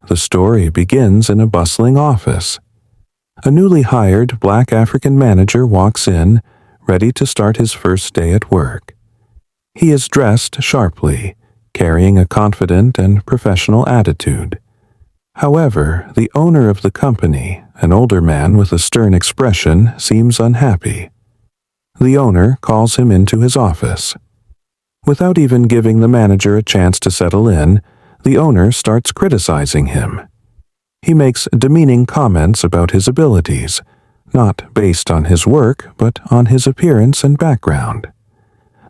The story begins in a bustling office. A newly hired black African manager walks in, ready to start his first day at work. He is dressed sharply, carrying a confident and professional attitude. However, the owner of the company, an older man with a stern expression, seems unhappy. The owner calls him into his office. Without even giving the manager a chance to settle in, the owner starts criticizing him. He makes demeaning comments about his abilities, not based on his work, but on his appearance and background.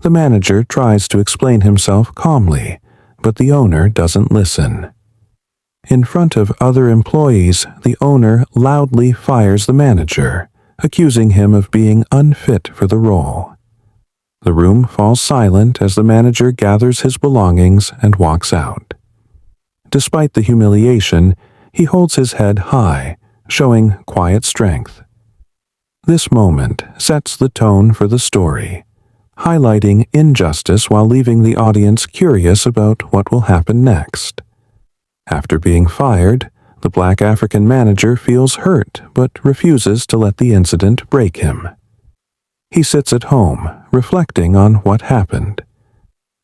The manager tries to explain himself calmly, but the owner doesn't listen. In front of other employees, the owner loudly fires the manager, accusing him of being unfit for the role. The room falls silent as the manager gathers his belongings and walks out. Despite the humiliation, he holds his head high, showing quiet strength. This moment sets the tone for the story, highlighting injustice while leaving the audience curious about what will happen next. After being fired, the black African manager feels hurt but refuses to let the incident break him. He sits at home, reflecting on what happened.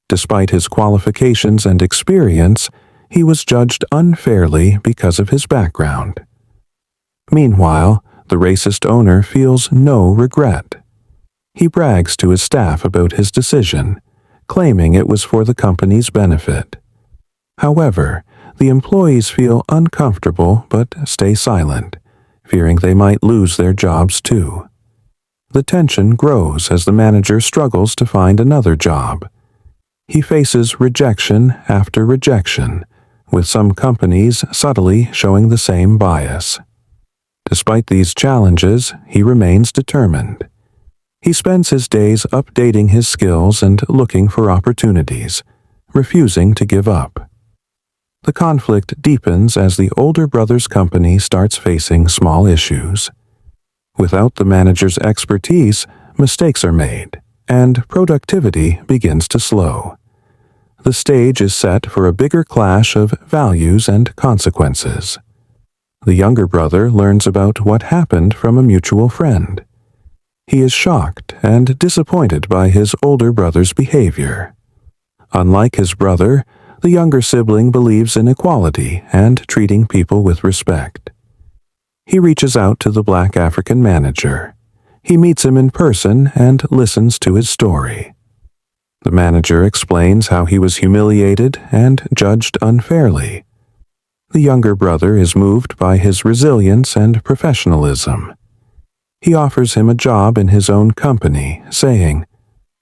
Despite his qualifications and experience, he was judged unfairly because of his background. Meanwhile, the racist owner feels no regret. He brags to his staff about his decision, claiming it was for the company's benefit. However, the employees feel uncomfortable but stay silent, fearing they might lose their jobs too. The tension grows as the manager struggles to find another job. He faces rejection after rejection, with some companies subtly showing the same bias. Despite these challenges, he remains determined. He spends his days updating his skills and looking for opportunities, refusing to give up. The conflict deepens as the older brother's company starts facing small issues. Without the manager's expertise, mistakes are made, and productivity begins to slow. The stage is set for a bigger clash of values and consequences. The younger brother learns about what happened from a mutual friend. He is shocked and disappointed by his older brother's behavior. Unlike his brother, the younger sibling believes in equality and treating people with respect. He reaches out to the black African manager. He meets him in person and listens to his story. The manager explains how he was humiliated and judged unfairly. The younger brother is moved by his resilience and professionalism. He offers him a job in his own company, saying,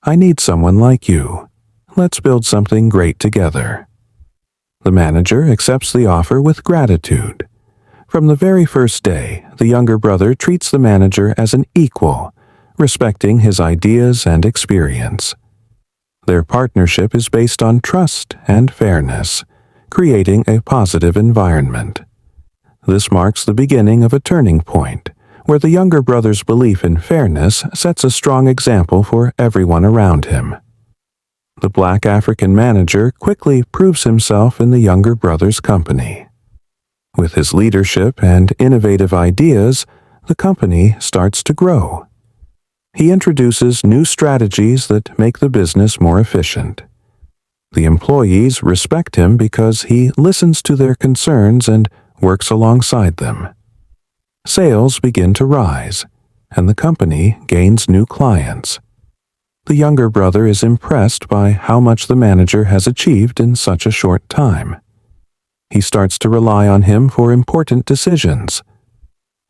"I need someone like you. Let's build something great together." The manager accepts the offer with gratitude. From the very first day, the younger brother treats the manager as an equal, respecting his ideas and experience. Their partnership is based on trust and fairness, creating a positive environment. This marks the beginning of a turning point, where the younger brother's belief in fairness sets a strong example for everyone around him. The black African manager quickly proves himself in the younger brother's company. With his leadership and innovative ideas, the company starts to grow. He introduces new strategies that make the business more efficient. The employees respect him because he listens to their concerns and works alongside them. Sales begin to rise, and the company gains new clients. The younger brother is impressed by how much the manager has achieved in such a short time. He starts to rely on him for important decisions.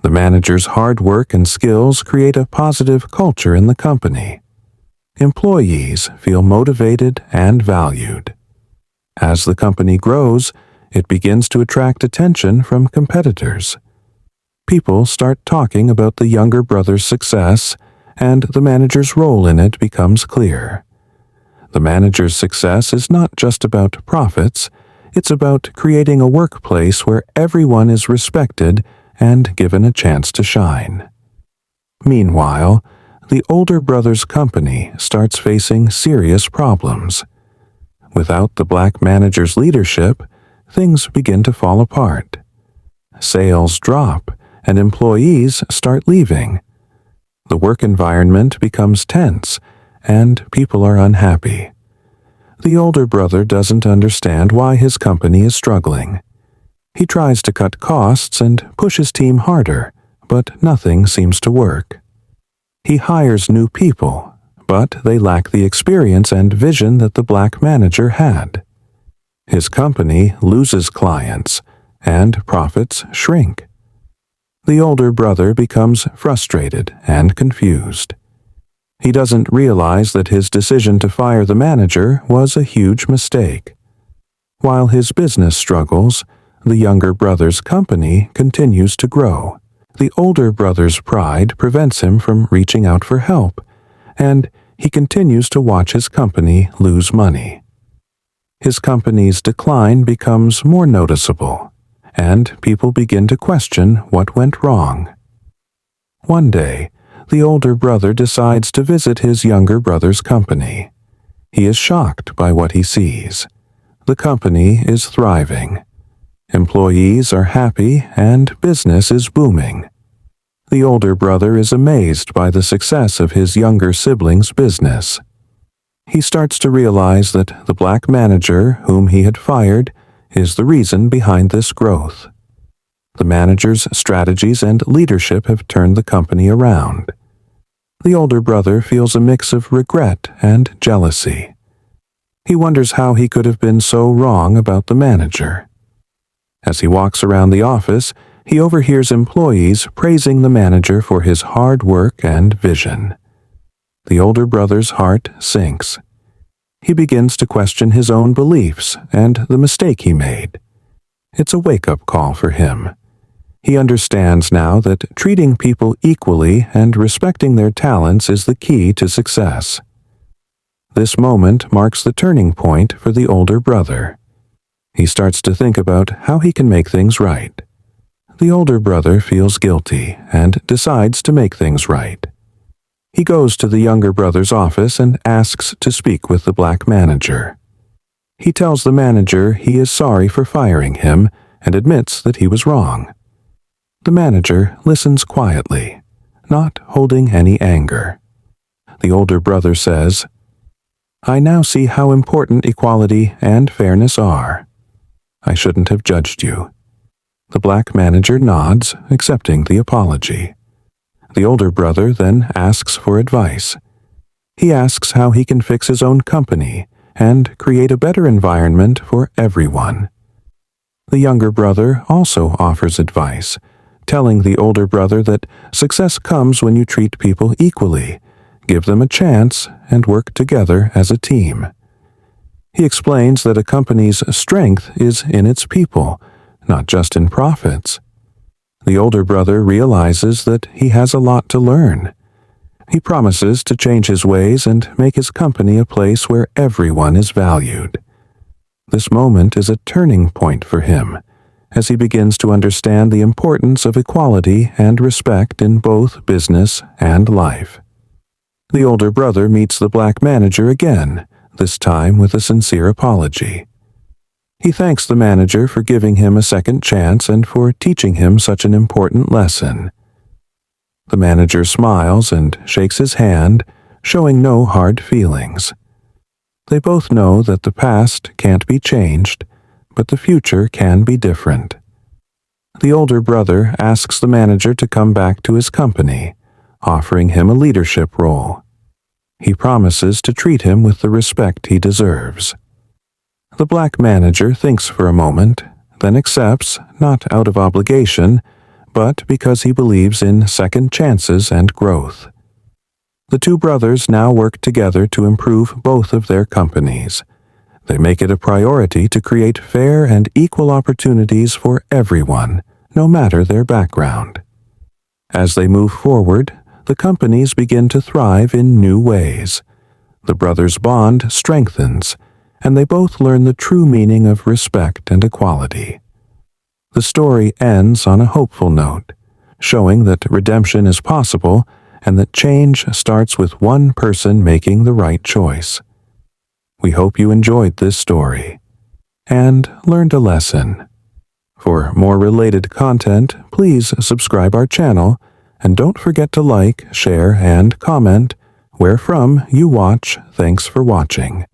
The manager's hard work and skills create a positive culture in the company. Employees feel motivated and valued. As the company grows, it begins to attract attention from competitors. People start talking about the younger brother's success, and the manager's role in it becomes clear. The manager's success is not just about profits, it's about creating a workplace where everyone is respected and given a chance to shine. Meanwhile, the older brother's company starts facing serious problems. Without the black manager's leadership, things begin to fall apart. Sales drop, and employees start leaving. The work environment becomes tense, and people are unhappy. The older brother doesn't understand why his company is struggling. He tries to cut costs and push his team harder, but nothing seems to work. He hires new people, but they lack the experience and vision that the black manager had. His company loses clients, and profits shrink. The older brother becomes frustrated and confused. He doesn't realize that his decision to fire the manager was a huge mistake. While his business struggles, the younger brother's company continues to grow. The older brother's pride prevents him from reaching out for help, and he continues to watch his company lose money. His company's decline becomes more noticeable, and people begin to question what went wrong. One day, the older brother decides to visit his younger brother's company. He is shocked by what he sees. The company is thriving. Employees are happy and business is booming. The older brother is amazed by the success of his younger sibling's business. He starts to realize that the black manager whom he had fired is the reason behind this growth. The manager's strategies and leadership have turned the company around. The older brother feels a mix of regret and jealousy. He wonders how he could have been so wrong about the manager. As he walks around the office, he overhears employees praising the manager for his hard work and vision. The older brother's heart sinks. He begins to question his own beliefs and the mistake he made. It's a wake-up call for him. He understands now that treating people equally and respecting their talents is the key to success. This moment marks the turning point for the older brother. He starts to think about how he can make things right. The older brother feels guilty and decides to make things right. He goes to the younger brother's office and asks to speak with the black manager. He tells the manager he is sorry for firing him and admits that he was wrong. The manager listens quietly, not holding any anger. The older brother says, "I now see how important equality and fairness are. I shouldn't have judged you." The black manager nods, accepting the apology. The older brother then asks for advice. He asks how he can fix his own company and create a better environment for everyone. The younger brother also offers advice, telling the older brother that success comes when you treat people equally, give them a chance, and work together as a team. He explains that a company's strength is in its people, not just in profits. The older brother realizes that he has a lot to learn. He promises to change his ways and make his company a place where everyone is valued. This moment is a turning point for him, as he begins to understand the importance of equality and respect in both business and life. The older brother meets the black manager again, this time with a sincere apology. He thanks the manager for giving him a second chance and for teaching him such an important lesson. The manager smiles and shakes his hand, showing no hard feelings. They both know that the past can't be changed, but the future can be different. The older brother asks the manager to come back to his company, offering him a leadership role. He promises to treat him with the respect he deserves. The black manager thinks for a moment, then accepts, not out of obligation, but because he believes in second chances and growth. The two brothers now work together to improve both of their companies. They make it a priority to create fair and equal opportunities for everyone, no matter their background. As they move forward, the companies begin to thrive in new ways. The brothers' bond strengthens, and they both learn the true meaning of respect and equality. The story ends on a hopeful note, showing that redemption is possible and that change starts with one person making the right choice. We hope you enjoyed this story. and learned a lesson. For more related content, please subscribe our channel and don't forget to like, share, and comment where from you watch. Thanks for watching.